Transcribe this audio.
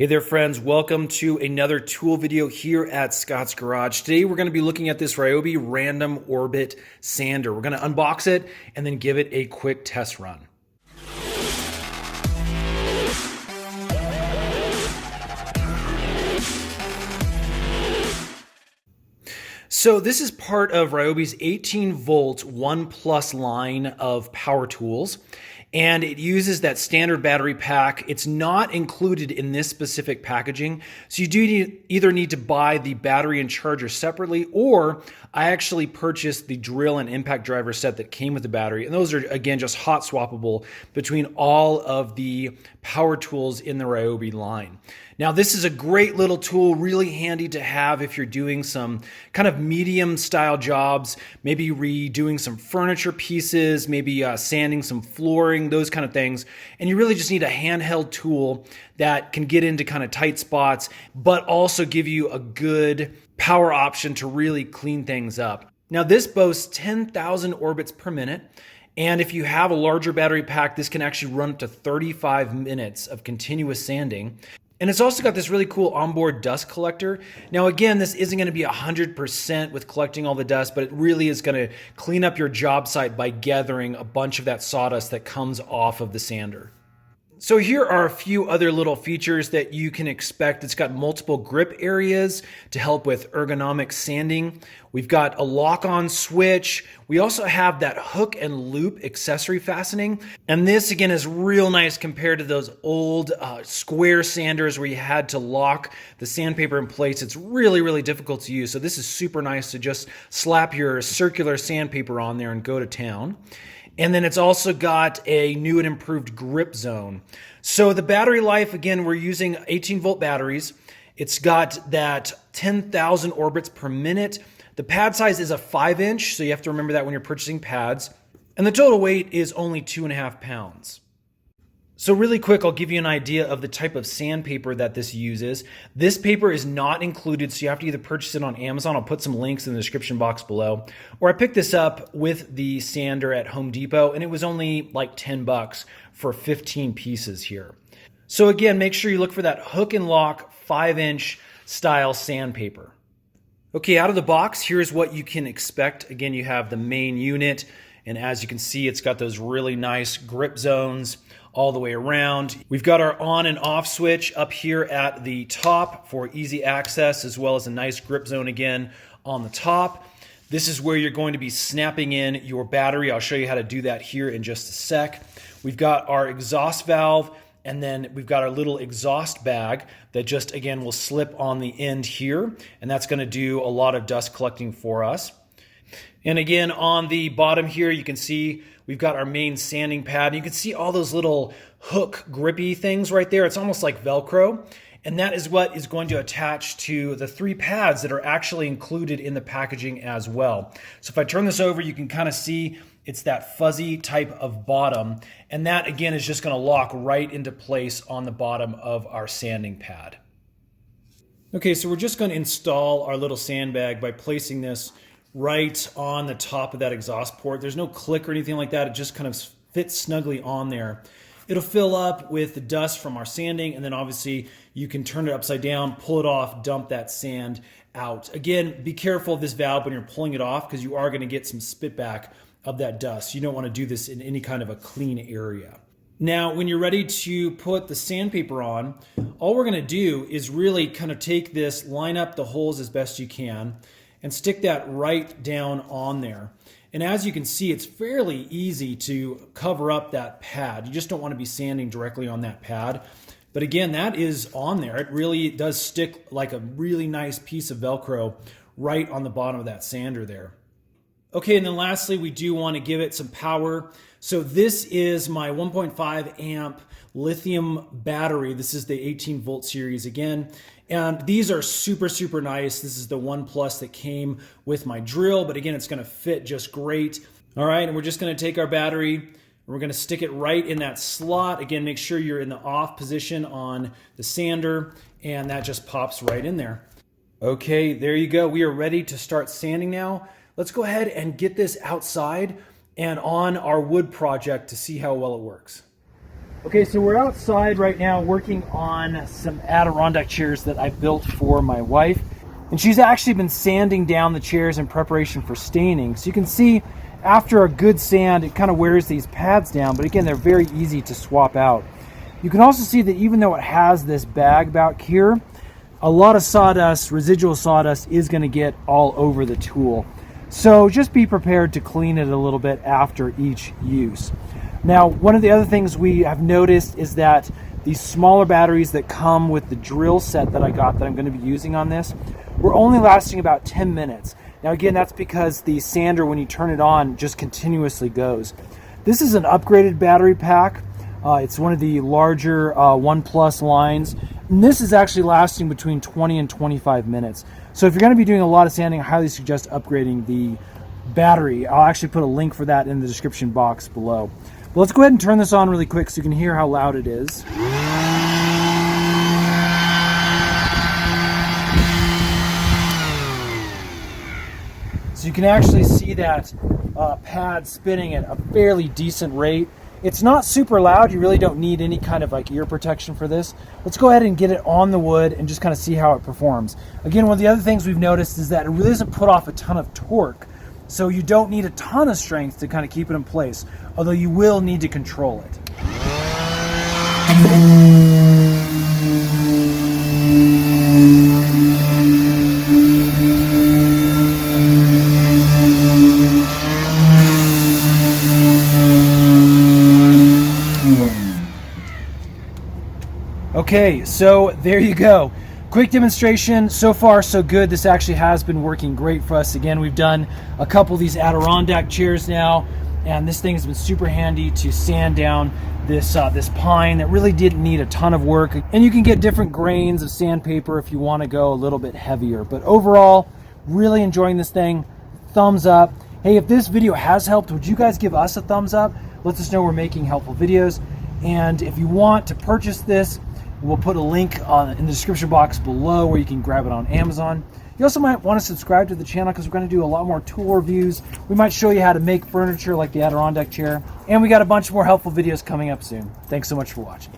Hey there friends, welcome to another tool video here at Scott's Garage. Today we're going to be looking at this Ryobi Random Orbit Sander. We're going to unbox it and then give it a quick test run. So this is part of Ryobi's 18 volt 1 Plus line of power tools. And it uses that standard battery pack. It's not included in this specific packaging. So you do either need to buy the battery and charger separately, or I actually purchased the drill and impact driver set that came with the battery. And those are, again, just hot swappable between all of the power tools in the Ryobi line. Now, this is a great little tool, really handy to have if you're doing some kind of medium style jobs, maybe redoing some furniture pieces, maybe sanding some flooring, those kind of things. And you really just need a handheld tool that can get into kind of tight spots, but also give you a good power option to really clean things up. Now, this boasts 10,000 orbits per minute. And if you have a larger battery pack, this can actually run up to 35 minutes of continuous sanding. And it's also got this really cool onboard dust collector. Now, again, this isn't going to be 100% with collecting all the dust, but it really is going to clean up your job site by gathering a bunch of that sawdust that comes off of the sander. So here are a few other little features that you can expect. It's got multiple grip areas to help with ergonomic sanding. We've got a lock-on switch. We also have that hook and loop accessory fastening. And this, again, is real nice compared to those old square sanders where you had to lock the sandpaper in place. It's really, really difficult to use. So this is super nice to just slap your circular sandpaper on there and go to town. And then it's also got a new and improved grip zone. So the battery life, again, we're using 18 volt batteries. It's got that 10,000 orbits per minute. The pad size is a 5-inch, so you have to remember that when you're purchasing pads. And the total weight is only 2.5 pounds. So really quick, I'll give you an idea of the type of sandpaper that this uses. This paper is not included, so you have to either purchase it on Amazon. I'll put some links in the description box below. Or I picked this up with the sander at Home Depot, and it was only like 10 bucks for 15 pieces here. So again, make sure you look for that hook and lock 5-inch style sandpaper. Okay, out of the box, here's what you can expect. Again, you have the main unit, and as you can see, it's got those really nice grip zones all the way around. We've got our on and off switch up here at the top for easy access, as well as a nice grip zone again on the top. This is where you're going to be snapping in your battery. I'll show you how to do that here in just a sec. We've got our exhaust valve, and then we've got our little exhaust bag that just, again, will slip on the end here, and that's going to do a lot of dust collecting for us. And again, on the bottom here, you can see we've got our main sanding pad. You can see all those little hook grippy things right there. It's almost like Velcro. And that is what is going to attach to the 3 pads that are actually included in the packaging as well. So if I turn this over, you can kind of see it's that fuzzy type of bottom. And that, again, is just going to lock right into place on the bottom of our sanding pad. Okay, so we're just going to install our little sandbag by placing this right on the top of that exhaust port. There's no click or anything like that. It just kind of fits snugly on there. It'll fill up with the dust from our sanding, and then obviously you can turn it upside down, pull it off, dump that sand out. Again, be careful of this valve when you're pulling it off, because you are going to get some spit back of that dust. You don't want to do this in any kind of a clean area. Now, when you're ready to put the sandpaper on, all we're going to do is really kind of take this, line up the holes as best you can, and stick that right down on there. And as you can see, it's fairly easy to cover up that pad. You just don't want to be sanding directly on that pad. But again, that is on there. It really does stick like a really nice piece of Velcro right on the bottom of that sander there. Okay, and then lastly, we do want to give it some power. So this is my 1.5 amp lithium battery. This is the 18 volt series again. And these are super, super nice. This is the 1 Plus that came with my drill, but again, it's going to fit just great. All right, and we're just going to take our battery and we're going to stick it right in that slot. Again, make sure you're in the off position on the sander, and that just pops right in there. Okay, there you go. We are ready to start sanding now. Let's go ahead and get this outside and on our wood project to see how well it works. Okay, so we're outside right now working on some Adirondack chairs that I built for my wife. And she's actually been sanding down the chairs in preparation for staining. So you can see after a good sand, it kind of wears these pads down, but again, they're very easy to swap out. You can also see that even though it has this bag back here, a lot of sawdust, residual sawdust, is going to get all over the tool. So just be prepared to clean it a little bit after each use. Now, one of the other things we have noticed is that these smaller batteries that come with the drill set that I got that I'm going to be using on this, were only lasting about 10 minutes. Now again, that's because the sander, when you turn it on, just continuously goes. This is an upgraded battery pack. It's one of the larger 1+ lines. And this is actually lasting between 20 and 25 minutes. So if you're going to be doing a lot of sanding, I highly suggest upgrading the battery. I'll actually put a link for that in the description box below. But let's go ahead and turn this on really quick so you can hear how loud it is. So you can actually see that pad spinning at a fairly decent rate. It's not super loud. You really don't need any kind of like ear protection for this. Let's go ahead and get it on the wood and just kind of see how it performs. Again, one of the other things we've noticed is that it really doesn't put off a ton of torque. So you don't need a ton of strength to kind of keep it in place, although you will need to control it. Okay, so there you go. Quick demonstration. So far, so good. This actually has been working great for us. Again, we've done a couple of these Adirondack chairs now, and this thing has been super handy to sand down this pine that really didn't need a ton of work. And you can get different grains of sandpaper if you want to go a little bit heavier. But overall, really enjoying this thing. Thumbs up. Hey, if this video has helped, would you guys give us a thumbs up? Let us know we're making helpful videos. And if you want to purchase this, we'll put a link in the description box below where you can grab it on Amazon. You also might want to subscribe to the channel because we're going to do a lot more tool reviews. We might show you how to make furniture like the Adirondack chair. And we got a bunch more helpful videos coming up soon. Thanks so much for watching.